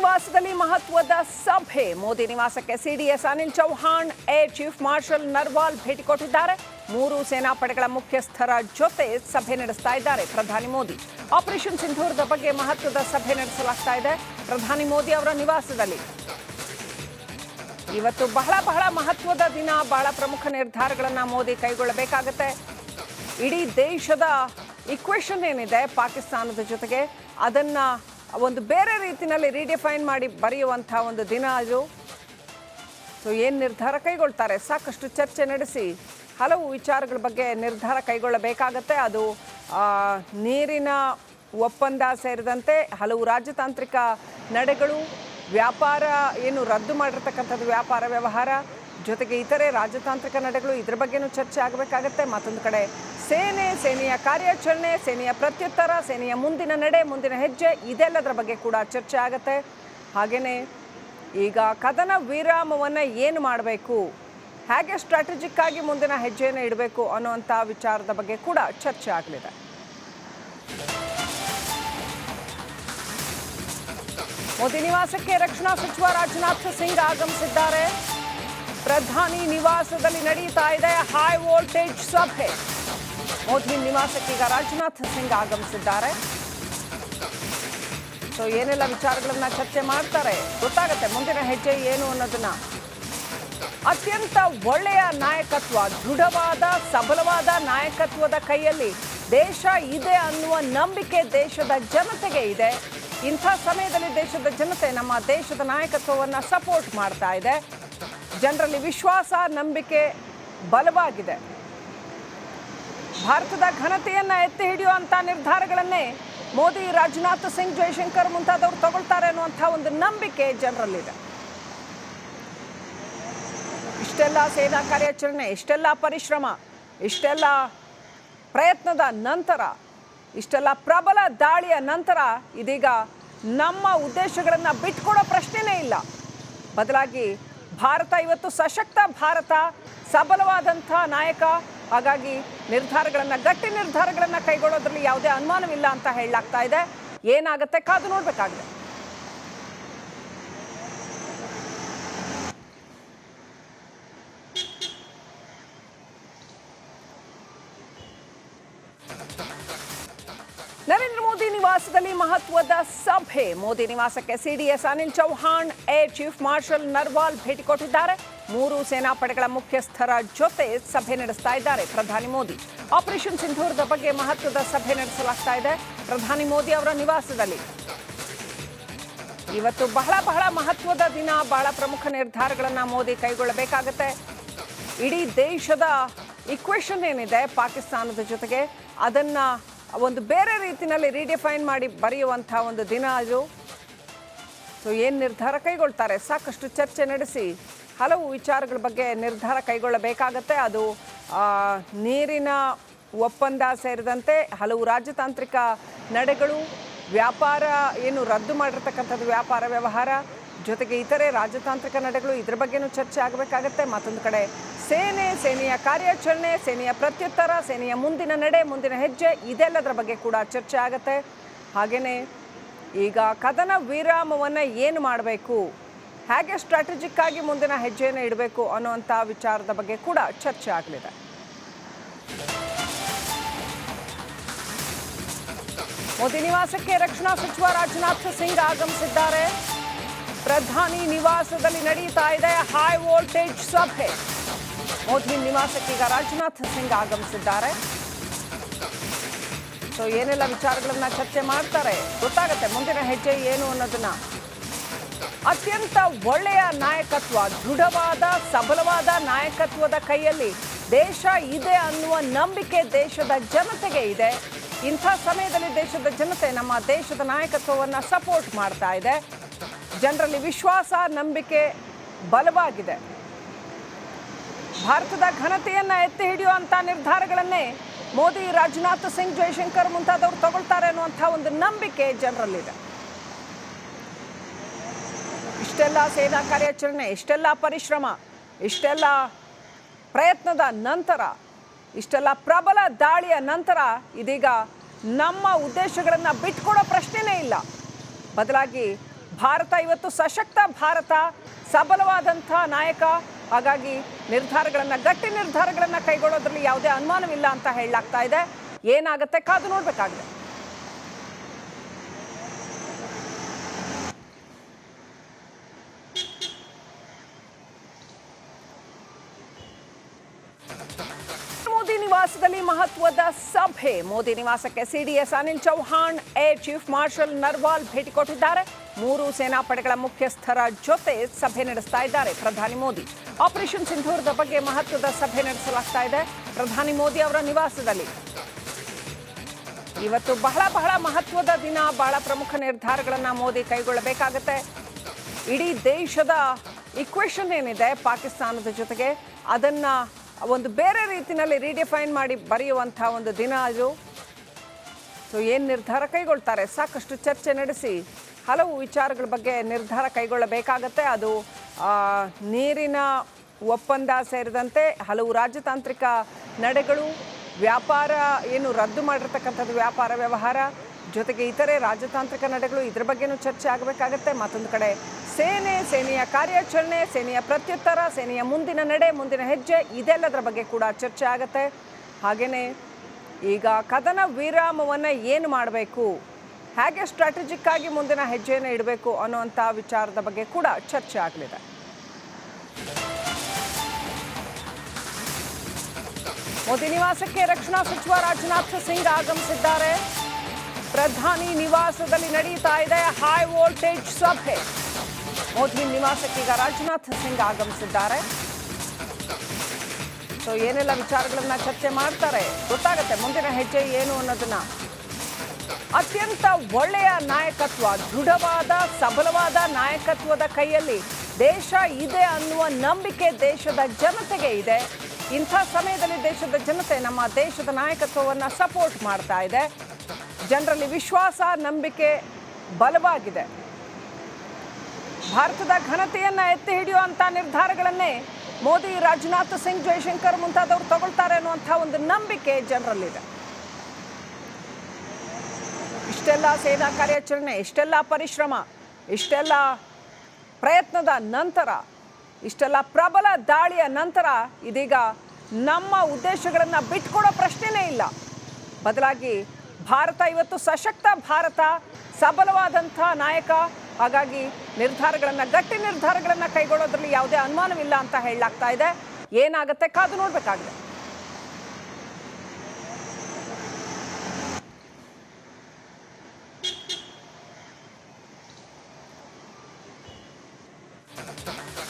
ನಿವಾಸದಲ್ಲಿ ಮಹತ್ವದ ಸಭೆ. ಮೋದಿ ನಿವಾಸಕ್ಕೆ CDS Anil Chauhan, air chief marshal Narwal ಭೇಟಿ ಕೊಟ್ಟಿದ್ದಾರೆ. 3 ಸೇನಾಪಡೆಗಳ ಮುಖ್ಯಸ್ಥರ ಜೊತೆ ಸಭೆ ನಡೆಸ್ತಾ ಇದ್ದಾರೆ ಪ್ರಧಾನಿ ಮೋದಿ. ಆಪರೇಷನ್ ಸಿಂಧೂರದ ಬಗ್ಗೆ ಮಹತ್ವದ ಸಭೆ ನಡೆಸಲಾಗ್ತಾ ಇದೆ ಪ್ರಧಾನಿ ಮೋದಿ ಅವರ ನಿವಾಸದಲ್ಲಿ. ಇವತ್ತು ಬಹಳ ಮಹತ್ವದ ದಿನ. ಬಹಳ ಪ್ರಮುಖ ನಿರ್ಧಾರಗಳನ್ನ ಮೋದಿ ಕೈಗೊಳ್ಳಬೇಕಾಗುತ್ತೆ. ಇಡೀ ದೇಶದ ಇಕ್ವೇಷನ್ ಏನಿದೆ ಪಾಕಿಸ್ತಾನದ ಜೊತೆಗೆ, ಅದನ್ನ ಒಂದು ಬೇರೆ ರೀತಿಯಲ್ಲಿ ರೀಡಿಫೈನ್ ಮಾಡಿ ಬರೆಯುವಂಥ ಒಂದು ದಿನ ಅದು. ಸೊ ಏನು ನಿರ್ಧಾರ ಕೈಗೊಳ್ತಾರೆ, ಸಾಕಷ್ಟು ಚರ್ಚೆ ನಡೆಸಿ ಹಲವು ವಿಚಾರಗಳ ಬಗ್ಗೆ ನಿರ್ಧಾರ ಕೈಗೊಳ್ಳಬೇಕಾಗತ್ತೆ. ಅದು ನೀರಿನ ಒಪ್ಪಂದ ಸೇರಿದಂತೆ ಹಲವು ರಾಜತಾಂತ್ರಿಕ ನಡೆಗಳು, ವ್ಯಾಪಾರ ಏನು ರದ್ದು ಮಾಡಿರ್ತಕ್ಕಂಥದ್ದು ವ್ಯಾಪಾರ ವ್ಯವಹಾರ, ಜೊತೆಗೆ ಇತರೆ ರಾಜತಾಂತ್ರಿಕ ನಡೆಗಳು, ಇದ್ರ ಬಗ್ಗೆನೂ ಚರ್ಚೆ ಆಗಬೇಕಾಗತ್ತೆ. ಮತ್ತೊಂದು ಕಡೆ ಸೇನೆಯ ಕಾರ್ಯಾಚರಣೆ, ಸೇನೆಯ ಪ್ರತ್ಯುತ್ತರ, ಸೇನೆಯ ಮುಂದಿನ ನಡೆ, ಮುಂದಿನ ಹೆಜ್ಜೆ, ಇದೆಲ್ಲದರ ಬಗ್ಗೆ ಕೂಡ ಚರ್ಚೆ ಆಗುತ್ತೆ. ಹಾಗೆಯೇ ಈಗ ಕದನ ವಿರಾಮವನ್ನು ಏನು ಮಾಡಬೇಕು, ಹೇಗೆ ಸ್ಟ್ರಾಟಜಿಕ್ ಆಗಿ ಮುಂದಿನ ಹೆಜ್ಜೆಯನ್ನು ಇಡಬೇಕು ಅನ್ನುವಂಥ ವಿಚಾರದ ಬಗ್ಗೆ ಕೂಡ ಚರ್ಚೆ ಆಗಲಿದೆ. ಮೋದಿ ನಿವಾಸಕ್ಕೆ ರಕ್ಷಣಾ ಸಚಿವ ರಾಜನಾಥ್ ಸಿಂಗ್ ಆಗಮಿಸಿದ್ದಾರೆ. ಪ್ರಧಾನಿ ನಿವಾಸದಲ್ಲಿ ನಡೀತಾ ಇದೆ ಹೈ ವೋಲ್ಟೇಜ್ ಸಭೆ. ಮೋದಿ ನಿವಾಸಕ್ಕೆ ಈಗ ರಾಜನಾಥ್ ಸಿಂಗ್ ಆಗಮಿಸಿದ್ದಾರೆ. ಸೊ ಏನೆಲ್ಲ ವಿಚಾರಗಳನ್ನ ಚರ್ಚೆ ಮಾಡ್ತಾರೆ ಗೊತ್ತಾಗುತ್ತೆ. ಮುಂದಿನ ಹೆಜ್ಜೆ ಏನು ಅನ್ನೋದನ್ನ. ಅತ್ಯಂತ ಒಳ್ಳೆಯ ನಾಯಕತ್ವ, ದೃಢವಾದ ಸಬಲವಾದ ನಾಯಕತ್ವದ ಕೈಯಲ್ಲಿ ದೇಶ ಇದೆ ಅನ್ನುವ ನಂಬಿಕೆ ದೇಶದ ಜನತೆಗೆ ಇದೆ. ಇಂಥ ಸಮಯದಲ್ಲಿ ದೇಶದ ಜನತೆ ನಮ್ಮ ದೇಶದ ನಾಯಕತ್ವವನ್ನು ಸಪೋರ್ಟ್ ಮಾಡ್ತಾ ಇದೆ. ಜನರಲ್ಲಿ ವಿಶ್ವಾಸ, ನಂಬಿಕೆ ಬಲವಾಗಿದೆ. ಭಾರತದ ಘನತೆಯನ್ನು ಎತ್ತಿ ಹಿಡಿಯುವಂಥ ನಿರ್ಧಾರಗಳನ್ನೇ ಮೋದಿ, ರಾಜನಾಥ್ ಸಿಂಗ್, ಜೈಶಂಕರ್ ಮುಂತಾದವರು ತಗೊಳ್ತಾರೆ ಅನ್ನುವಂಥ ಒಂದು ನಂಬಿಕೆ ಜನರಲ್ಲಿದೆ. ಇಷ್ಟೆಲ್ಲ ಸೇನಾ ಕಾರ್ಯಾಚರಣೆ, ಇಷ್ಟೆಲ್ಲ ಪರಿಶ್ರಮ, ಇಷ್ಟೆಲ್ಲ ಪ್ರಯತ್ನದ ನಂತರ, ಇಷ್ಟೆಲ್ಲ ಪ್ರಬಲ ದಾಳಿಯ ನಂತರ ಇದೀಗ ನಮ್ಮ ಉದ್ದೇಶಗಳನ್ನು ಬಿಟ್ಕೊಡೋ ಪ್ರಶ್ನೆನೇ ಇಲ್ಲ. ಬದಲಾಗಿ ಭಾರತ ಇವತ್ತು ಸಶಕ್ತ ಭಾರತ, ಸಬಲವಾದಂಥ ನಾಯಕ. ಹಾಗಾಗಿ ಗಟ್ಟಿ ನಿರ್ಧಾರಗಳನ್ನು ಕೈಗೊಳ್ಳೋದ್ರಲ್ಲಿ ಯಾವುದೇ ಅನುಮಾನವಿಲ್ಲ ಅಂತ ಹೇಳಲಾಗ್ತಾ ಇದೆ. ಏನಾಗುತ್ತೆ ಕಾದು ನೋಡಬೇಕಾಗಿದೆ. ನರೇಂದ್ರ ಮೋದಿ ನಿವಾಸದಲ್ಲಿ ಮಹತ್ವದ ಸಭೆ. ಮೋದಿ ನಿವಾಸಕ್ಕೆ CDS Anil Chauhan, air chief marshal Narwal ಭೇಟಿ ಕೊಟ್ಟಿದ್ದಾರೆ. 3 ಸೇನಾಪಡೆಗಳ ಮುಖ್ಯಸ್ಥರ ಜೊತೆ ಸಭೆ ನಡೆಸ್ತಾ ಇದ್ದಾರೆ ಪ್ರಧಾನಿ ಮೋದಿ. ಆಪರೇಷನ್ ಸಿಂಧೂರದ ಬಗ್ಗೆ ಮಹತ್ವದ ಸಭೆ ನಡೆಸಲಾಗ್ತಾ ಇದೆ ಪ್ರಧಾನಿ ಮೋದಿ ಅವರ ನಿವಾಸದಲ್ಲಿ. ಇವತ್ತು ಬಹಳ ಮಹತ್ವದ ದಿನ. ಬಹಳ ಪ್ರಮುಖ ನಿರ್ಧಾರಗಳನ್ನ ಮೋದಿ ಕೈಗೊಳ್ಳಬೇಕಾಗತ್ತೆ. ಇಡೀ ದೇಶದ ಇಕ್ವೇಷನ್ ಏನಿದೆ ಪಾಕಿಸ್ತಾನದ ಜೊತೆಗೆ, ಅದನ್ನ ಒಂದು ಬೇರೆ ರೀತಿಯಲ್ಲಿ ರೀಡಿಫೈನ್ ಮಾಡಿ ಬರೆಯುವಂಥ ಒಂದು ದಿನ ಅದು. ಸೊ ಏನು ನಿರ್ಧಾರ ಕೈಗೊಳ್ತಾರೆ, ಸಾಕಷ್ಟು ಚರ್ಚೆ ನಡೆಸಿ ಹಲವು ವಿಚಾರಗಳ ಬಗ್ಗೆ ನಿರ್ಧಾರ ಕೈಗೊಳ್ಳಬೇಕಾಗತ್ತೆ. ಅದು ನೀರಿನ ಒಪ್ಪಂದ ಸೇರಿದಂತೆ ಹಲವು ರಾಜತಾಂತ್ರಿಕ ನಡೆಗಳು, ವ್ಯಾಪಾರ ಏನು ರದ್ದು ಮಾಡಿರ್ತಕ್ಕಂಥದ್ದು ವ್ಯಾಪಾರ ವ್ಯವಹಾರ, ಜೊತೆಗೆ ಇತರೆ ರಾಜತಾಂತ್ರಿಕ ನಡೆಗಳು, ಇದ್ರ ಬಗ್ಗೆನೂ ಚರ್ಚೆ ಆಗಬೇಕಾಗತ್ತೆ. ಮತ್ತೊಂದು ಕಡೆ ಸೇನೆಯ ಕಾರ್ಯಾಚರಣೆ, ಸೇನೆಯ ಪ್ರತ್ಯುತ್ತರ, ಸೇನೆಯ ಮುಂದಿನ ನಡೆ, ಮುಂದಿನ ಹೆಜ್ಜೆ, ಇದೆಲ್ಲದರ ಬಗ್ಗೆ ಕೂಡ ಚರ್ಚೆ ಆಗುತ್ತೆ. ಹಾಗೆಯೇ ಈಗ ಕದನ ವಿರಾಮವನ್ನು ಏನು ಮಾಡಬೇಕು, ಹೇಗೆ ಸ್ಟ್ರಾಟಜಿಕ್ ಆಗಿ ಮುಂದಿನ ಹೆಜ್ಜೆಯನ್ನು ಇಡಬೇಕು ಅನ್ನುವಂಥ ವಿಚಾರದ ಬಗ್ಗೆ ಕೂಡ ಚರ್ಚೆ ಆಗಲಿದೆ. ಮೋದಿ ನಿವಾಸಕ್ಕೆ ರಕ್ಷಣಾ ಸಚಿವ ರಾಜನಾಥ್ ಸಿಂಗ್ ಆಗಮಿಸಿದ್ದಾರೆ. ಪ್ರಧಾನಿ ನಿವಾಸದಲ್ಲಿ ನಡೀತಾ ಇದೆ ಹೈ ವೋಲ್ಟೇಜ್ ಸಭೆ. ಮೋದಿ ನಿವಾಸಕ್ಕೆ ಈಗ ರಾಜನಾಥ್ ಸಿಂಗ್ ಆಗಮಿಸಿದ್ದಾರೆ. ಸೊ ಏನೆಲ್ಲ ವಿಚಾರಗಳನ್ನ ಚರ್ಚೆ ಮಾಡ್ತಾರೆ ಗೊತ್ತಾಗುತ್ತೆ. ಮುಂದಿನ ಹೆಜ್ಜೆ ಏನು ಅನ್ನೋದನ್ನ. ಅತ್ಯಂತ ಒಳ್ಳೆಯ ನಾಯಕತ್ವ, ದೃಢವಾದ ಸಬಲವಾದ ನಾಯಕತ್ವದ ಕೈಯಲ್ಲಿ ದೇಶ ಇದೆ ಅನ್ನುವ ನಂಬಿಕೆ ದೇಶದ ಜನತೆಗೆ ಇದೆ. ಇಂಥ ಸಮಯದಲ್ಲಿ ದೇಶದ ಜನತೆ ನಮ್ಮ ದೇಶದ ನಾಯಕತ್ವವನ್ನು ಸಪೋರ್ಟ್ ಮಾಡ್ತಾ ಇದೆ. ಜನರಲ್ಲಿ ವಿಶ್ವಾಸ, ನಂಬಿಕೆ ಬಲವಾಗಿದೆ. ಭಾರತದ ಘನತೆಯನ್ನು ಎತ್ತಿ ಹಿಡಿಯುವಂಥ ನಿರ್ಧಾರಗಳನ್ನೇ ಮೋದಿ, ರಾಜನಾಥ್ ಸಿಂಗ್, ಜೈಶಂಕರ್ ಮುಂತಾದವರು ತಗೊಳ್ತಾರೆ ಅನ್ನುವಂಥ ಒಂದು ನಂಬಿಕೆ ಜನರಲ್ಲಿದೆ. ಇಷ್ಟೆಲ್ಲ ಸೇನಾ ಕಾರ್ಯಾಚರಣೆ, ಇಷ್ಟೆಲ್ಲ ಪರಿಶ್ರಮ, ಇಷ್ಟೆಲ್ಲ ಪ್ರಯತ್ನದ ನಂತರ, ಇಷ್ಟೆಲ್ಲ ಪ್ರಬಲ ದಾಳಿಯ ನಂತರ ಇದೀಗ ನಮ್ಮ ಉದ್ದೇಶಗಳನ್ನು ಬಿಟ್ಕೊಡೋ ಪ್ರಶ್ನೆನೇ ಇಲ್ಲ. ಬದಲಾಗಿ ಭಾರತ ಇವತ್ತು ಸಶಕ್ತ ಭಾರತ, ಸಬಲವಾದಂಥ ನಾಯಕ. ಹಾಗಾಗಿ ಗಟ್ಟಿ ನಿರ್ಧಾರಗಳನ್ನು ಕೈಗೊಳ್ಳೋದ್ರಲ್ಲಿ ಯಾವುದೇ ಅನುಮಾನವಿಲ್ಲ ಅಂತ ಹೇಳಲಾಗ್ತಾ ಇದೆ. ಏನಾಗುತ್ತೆ ಕಾದು ನೋಡಬೇಕಾಗಿದೆ. ಮೋದಿ ನಿವಾಸದಲ್ಲಿ ಮಹತ್ವದ ಸಭೆ. ಮೋದಿ ನಿವಾಸಕ್ಕೆ CDS Anil Chauhan, air chief marshal Narwal ಭೇಟಿ ಕೊಟ್ಟಿದ್ದಾರೆ. 3 ಸೇನಾಪಡೆಗಳ ಮುಖ್ಯಸ್ಥರ ಜೊತೆ ಸಭೆ ನಡೆಸ್ತಾ ಇದ್ದಾರೆ ಪ್ರಧಾನಿ ಮೋದಿ. ಆಪರೇಷನ್ ಸಿಂಧೂರದ ಬಗ್ಗೆ ಮಹತ್ವದ ಸಭೆ ನಡೆಸಲಾಗ್ತಾ ಇದೆ ಪ್ರಧಾನಿ ಮೋದಿ ಅವರ ನಿವಾಸದಲ್ಲಿ. ಇವತ್ತು ಬಹಳ ಮಹತ್ವದ ದಿನ. ಬಹಳ ಪ್ರಮುಖ ನಿರ್ಧಾರಗಳನ್ನು ಮೋದಿ ಕೈಗೊಳ್ಳಬೇಕಾಗತ್ತೆ. ಇಡೀ ದೇಶದ ಇಕ್ವೇಷನ್ ಏನಿದೆ ಪಾಕಿಸ್ತಾನದ ಜೊತೆಗೆ, ಅದನ್ನ ಒಂದು ಬೇರೆ ರೀತಿಯಲ್ಲಿ ರೀಡಿಫೈನ್ ಮಾಡಿ ಬರೆಯುವಂಥ ಒಂದು ದಿನ ಇದು. ಸೊ ಏನು ನಿರ್ಧಾರ ಕೈಗೊಳ್ತಾರೆ? ಸಾಕಷ್ಟು ಚರ್ಚೆ ನಡೆಸಿ ಹಲವು ವಿಚಾರಗಳ ಬಗ್ಗೆ ನಿರ್ಧಾರ ಕೈಗೊಳ್ಳಬೇಕಾಗತ್ತೆ. ಅದು ನೀರಿನ ಒಪ್ಪಂದ ಸೇರಿದಂತೆ ಹಲವು ರಾಜತಾಂತ್ರಿಕ ನಡೆಗಳು, ವ್ಯಾಪಾರ ಏನು ರದ್ದು ಮಾಡಿರ್ತಕ್ಕಂಥದ್ದು ವ್ಯಾಪಾರ ವ್ಯವಹಾರ, ಜೊತೆಗೆ ಇತರೆ ರಾಜತಾಂತ್ರಿಕ ನಡೆಗಳು, ಇದ್ರ ಬಗ್ಗೆನೂ ಚರ್ಚೆ ಆಗಬೇಕಾಗತ್ತೆ. ಮತ್ತೊಂದು ಕಡೆ ಸೇನೆಯ ಕಾರ್ಯಾಚರಣೆ, ಸೇನೆಯ ಪ್ರತ್ಯುತ್ತರ, ಸೇನೆಯ ಮುಂದಿನ ನಡೆ, ಮುಂದಿನ ಹೆಜ್ಜೆ, ಇದೆಲ್ಲದರ ಬಗ್ಗೆ ಕೂಡ ಚರ್ಚೆ ಆಗುತ್ತೆ. ಹಾಗೆಯೇ ಈಗ ಕದನ ವಿರಾಮವನ್ನು ಏನು ಮಾಡಬೇಕು, ಹೇಗೆ ಸ್ಟ್ರಾಟಜಿಕ್ ಆಗಿ ಮುಂದಿನ ಹೆಜ್ಜೆಯನ್ನು ಇಡಬೇಕು ಅನ್ನುವಂಥ ವಿಚಾರದ ಬಗ್ಗೆ ಕೂಡ ಚರ್ಚೆ ಆಗಲಿದೆ. ಮೋದಿ ನಿವಾಸಕ್ಕೆ ರಕ್ಷಣಾ ಸಚಿವ ರಾಜನಾಥ್ ಸಿಂಗ್ ಆಗಮಿಸಿದ್ದಾರೆ. ಪ್ರಧಾನಿ ನಿವಾಸದಲ್ಲಿ ನಡೀತಾ ಇದೆ ಹೈ ವೋಲ್ಟೇಜ್ ಸಭೆ. ಮೋದಿ ನಿವಾಸಕ್ಕೆ ಈಗ ರಾಜನಾಥ್ ಸಿಂಗ್ ಆಗಮಿಸಿದ್ದಾರೆ. ಸೊ ಏನೆಲ್ಲ ವಿಚಾರಗಳನ್ನ ಚರ್ಚೆ ಮಾಡ್ತಾರೆ ಗೊತ್ತಾಗುತ್ತೆ. ಮುಂದಿನ ಹೆಜ್ಜೆ ಏನು ಅನ್ನೋದನ್ನ. ಅತ್ಯಂತ ಒಳ್ಳೆಯ ನಾಯಕತ್ವ, ದೃಢವಾದ ಸಬಲವಾದ ನಾಯಕತ್ವದ ಕೈಯಲ್ಲಿ ದೇಶ ಇದೆ ಅನ್ನುವ ನಂಬಿಕೆ ದೇಶದ ಜನತೆಗೆ ಇದೆ. ಇಂಥ ಸಮಯದಲ್ಲಿ ದೇಶದ ಜನತೆ ನಮ್ಮ ದೇಶದ ನಾಯಕತ್ವವನ್ನು ಸಪೋರ್ಟ್ ಮಾಡ್ತಾ ಇದೆ. ಜನರಲ್ಲಿ ವಿಶ್ವಾಸ, ನಂಬಿಕೆ ಬಲವಾಗಿದೆ. ಭಾರತದ ಘನತೆಯನ್ನು ಎತ್ತಿ ಹಿಡಿಯುವಂಥ ನಿರ್ಧಾರಗಳನ್ನೇ ಮೋದಿ, ರಾಜನಾಥ್ ಸಿಂಗ್, ಜೈಶಂಕರ್ ಮುಂತಾದವರು ತಗೊಳ್ತಾರೆ ಅನ್ನುವಂಥ ಒಂದು ನಂಬಿಕೆ ಜನರಲ್ಲಿದೆ. ಇಷ್ಟೆಲ್ಲ ಸೇನಾ ಕಾರ್ಯಾಚರಣೆ, ಇಷ್ಟೆಲ್ಲ ಪರಿಶ್ರಮ, ಇಷ್ಟೆಲ್ಲ ಪ್ರಯತ್ನದ ನಂತರ, ಇಷ್ಟೆಲ್ಲ ಪ್ರಬಲ ದಾಳಿಯ ನಂತರ ಇದೀಗ ನಮ್ಮ ಉದ್ದೇಶಗಳನ್ನು ಬಿಟ್ಕೊಡೋ ಪ್ರಶ್ನೆನೇ ಇಲ್ಲ. ಬದಲಾಗಿ ಭಾರತ ಇವತ್ತು ಸಶಕ್ತ ಭಾರತ, ಸಬಲವಾದಂಥ ನಾಯಕ. ಹಾಗಾಗಿ ಗಟ್ಟಿ ನಿರ್ಧಾರಗಳನ್ನು ಕೈಗೊಳ್ಳೋದ್ರಲ್ಲಿ ಯಾವುದೇ ಅನುಮಾನವಿಲ್ಲ ಅಂತ ಹೇಳಲಾಗ್ತಾ ಇದೆ. ಏನಾಗುತ್ತೆ ಕಾದು ನೋಡಬೇಕಾಗಿದೆ.